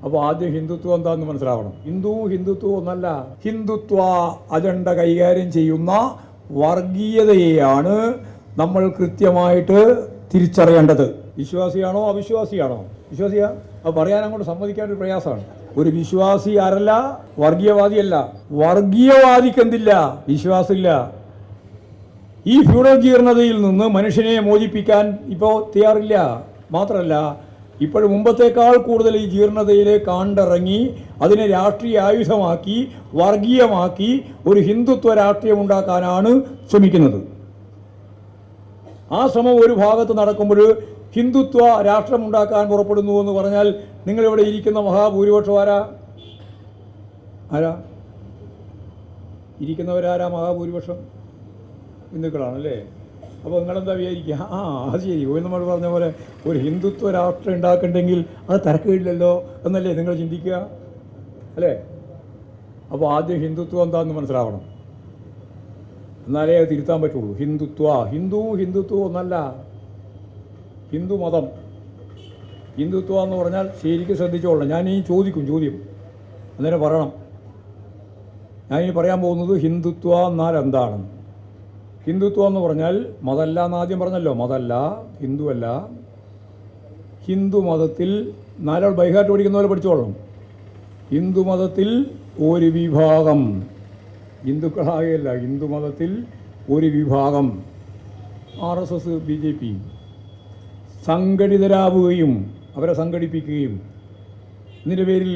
അപ്പോൾ ആദ്യം ഹിന്ദുത്വം എന്താണെന്ന് മനസ്സിലാവണം. ഹിന്ദുത്വം ഒന്നല്ല. ഹിന്ദുത്വ അജണ്ട കൈകാര്യം ചെയ്യുന്ന വർഗീയതയെയാണ് നമ്മൾ കൃത്യമായിട്ട് തിരിച്ചറിയേണ്ടത്. വിശ്വാസിയാണോ അവിശ്വാസിയാണോ? വിശ്വാസിയാ? അത് പറയാൻ അങ്ങോട്ട് സമ്മതിക്കാനൊരു പ്രയാസമാണ്. ഒരു വിശ്വാസി ആരല്ല, വർഗീയവാദിയല്ല. വർഗീയവാദിക്ക് എന്തില്ല? വിശ്വാസമില്ല. ഈ ഫ്യൂഡൽ ജീർണതയിൽ നിന്ന് മനുഷ്യനെ മോചിപ്പിക്കാൻ ഇപ്പോൾ തയ്യാറില്ല. മാത്രമല്ല, ഇപ്പോഴും മുമ്പത്തേക്കാൾ കൂടുതൽ ഈ ജീർണതയിലെ കാണ്ടിറങ്ങി അതിനെ രാഷ്ട്രീയ ആയുധമാക്കി വർഗീയമാക്കി ഒരു ഹിന്ദുത്വ രാഷ്ട്രീയം ഉണ്ടാക്കാനാണ് ശ്രമിക്കുന്നത്. ആ ശ്രമം ഒരു ഭാഗത്ത് നടക്കുമ്പോൾ ഹിന്ദുത്വ രാഷ്ട്രം ഉണ്ടാക്കാൻ പുറപ്പെടുന്നു എന്ന് പറഞ്ഞാൽ നിങ്ങളിവിടെ ഇരിക്കുന്ന മഹാഭൂരിപക്ഷം ആരാ ഇരിക്കുന്നവരാരാ? മഹാഭൂരിപക്ഷം ഹിന്ദുക്കളാണല്ലേ. അപ്പോൾ നിങ്ങളെന്താ വിചാരിക്കുക? അത് ശരി, നമ്മൾ പറഞ്ഞ പോലെ ഒരു ഹിന്ദുത്വ രാഷ്ട്രം ഉണ്ടാക്കണ്ടെങ്കിൽ അത് തരക്കേടില്ലല്ലോ എന്നല്ലേ നിങ്ങൾ ചിന്തിക്കുക, അല്ലേ? അപ്പോൾ ആദ്യം ഹിന്ദുത്വം എന്താണെന്ന് മനസ്സിലാവണം. എന്നാലേ അത് തിരുത്താൻ പറ്റുള്ളൂ. ഹിന്ദുത്വം ഒന്നല്ല. ഹിന്ദു മതം, ഹിന്ദുത്വം എന്ന് പറഞ്ഞാൽ ശരിക്കും ശ്രദ്ധിച്ചോളണം. ഞാനീ ചോദ്യം അന്നേരം പറയണം. ഞാനീ പറയാൻ പോകുന്നത് ഹിന്ദുത്വ എന്നാൽ എന്താണ്. ഹിന്ദുത്വം എന്ന് പറഞ്ഞാൽ മതമല്ല എന്നാദ്യം പറഞ്ഞല്ലോ. മതമല്ല, ഹിന്ദുവല്ല. ഹിന്ദു മതത്തിൽ നാലാൾ ബൈഹാർട്ട് പഠിക്കുന്ന പോലെ പഠിച്ചോളണം. ഹിന്ദു മതത്തിൽ ഒരു വിഭാഗം, ഹിന്ദുക്കളാകെയല്ല, ഹിന്ദു മതത്തിൽ ഒരു വിഭാഗം RSS BJP സംഘടിതരാവുകയും അവരെ സംഘടിപ്പിക്കുകയും ഇതിൻ്റെ പേരിൽ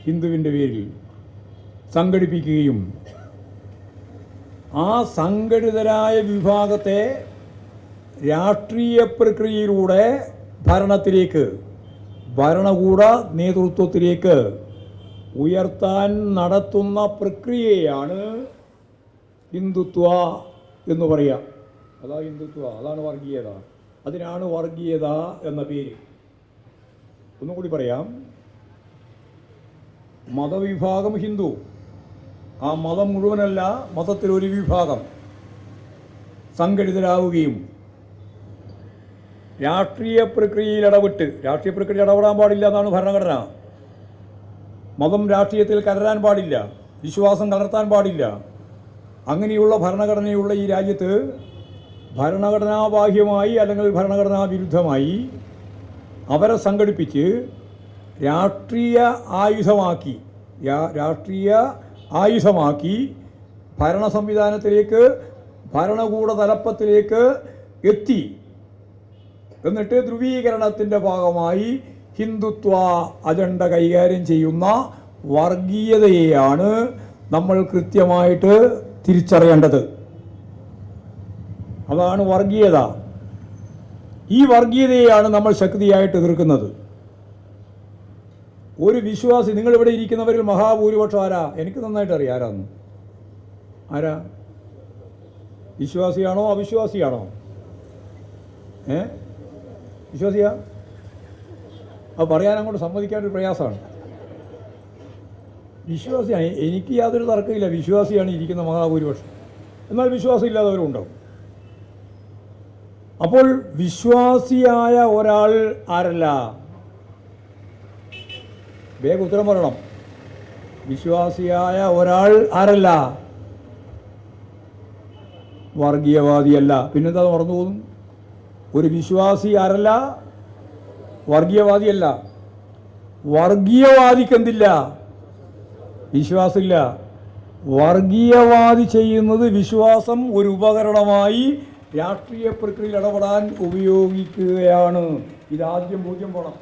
ഹിന്ദുവിൻ്റെ പേരിൽ സംഘടിപ്പിക്കുകയും ആ സംഘടിതരായ വിഭാഗത്തെ രാഷ്ട്രീയ പ്രക്രിയയിലൂടെ ഭരണത്തിലേക്ക്, ഭരണകൂട നേതൃത്വത്തിലേക്ക് ഉയർത്താൻ നടത്തുന്ന പ്രക്രിയയാണ് ഹിന്ദുത്വ എന്ന് പറയുക. അതാണ് ഹിന്ദുത്വ, അതാണ് വർഗീയത. അതിനാണ് വർഗീയത എന്ന പേര്. ഒന്നും കൂടി പറയാം. മതവിഭാഗം ഹിന്ദു, ആ മതം മുഴുവനല്ല, മതത്തിലൊരു വിഭാഗം സംഘടിതരാവുകയും രാഷ്ട്രീയ പ്രക്രിയയിൽ ഇടപെട്ട്, രാഷ്ട്രീയ പ്രക്രിയ ഇടപെടാൻ പാടില്ല എന്നാണ് ഭരണഘടന. മതം രാഷ്ട്രീയത്തിൽ കലരാൻ പാടില്ല, വിശ്വാസം കലർത്താൻ പാടില്ല. അങ്ങനെയുള്ള ഭരണഘടനയുള്ള ഈ രാജ്യത്ത് ഭരണഘടനാബാഹ്യമായി അല്ലെങ്കിൽ ഭരണഘടനാ വിരുദ്ധമായി അവരെ സംഘടിപ്പിച്ച് രാഷ്ട്രീയ ആയുധമാക്കി ഭരണ സംവിധാനത്തിലേക്ക്, ഭരണകൂട തലപ്പത്തിലേക്ക് എത്തി. എന്നിട്ട് ധ്രുവീകരണത്തിൻ്റെ ഭാഗമായി ഹിന്ദുത്വ അജണ്ട കൈകാര്യം ചെയ്യുന്ന വർഗീയതയെയാണ് നമ്മൾ കൃത്യമായിട്ട് തിരിച്ചറിയേണ്ടത്. അതാണ് വർഗീയത. ഈ വർഗീയതയെയാണ് നമ്മൾ ശക്തിയായിട്ട് എതിർക്കുന്നത്. ഒരു വിശ്വാസി, നിങ്ങളിവിടെ ഇരിക്കുന്നവരിൽ മഹാഭൂരിപക്ഷം ആരാ? എനിക്ക് നന്നായിട്ട് അറിയാം ആരാന്ന്. ആരാ? വിശ്വാസിയാണോ അവിശ്വാസിയാണോ? വിശ്വാസിയാ? അത് പറയാൻ അങ്ങോട്ട് സമ്മതിക്കാനൊരു പ്രയാസമാണ്. വിശ്വാസിയാണ്. എനിക്ക് യാതൊരു തർക്കമില്ല, വിശ്വാസിയാണ് ഇരിക്കുന്ന മഹാഭൂരിപക്ഷം. എന്നാൽ വിശ്വാസം ഇല്ലാത്തവരും ഉണ്ടാവും. അപ്പോൾ വിശ്വാസിയായ ഒരാൾ ആരല്ല? വേഗം ഉത്തരം പറയണം. വിശ്വാസിയായ ഒരാൾ ആരല്ല? വർഗീയവാദിയല്ല. പിന്നെന്താ മറന്നു പോകുന്നു? ഒരു വിശ്വാസി ആരല്ല? വർഗീയവാദിയല്ല. വർഗീയവാദിക്ക് എന്തില്ല? വിശ്വാസമില്ല. വർഗീയവാദി ചെയ്യുന്നത് വിശ്വാസം ഒരു ഉപകരണമായി രാഷ്ട്രീയ പ്രക്രിയയിൽ ഇടപെടാൻ ഉപയോഗിക്കുകയാണ്. ഇതാദ്യം ബോധ്യം പോകണം.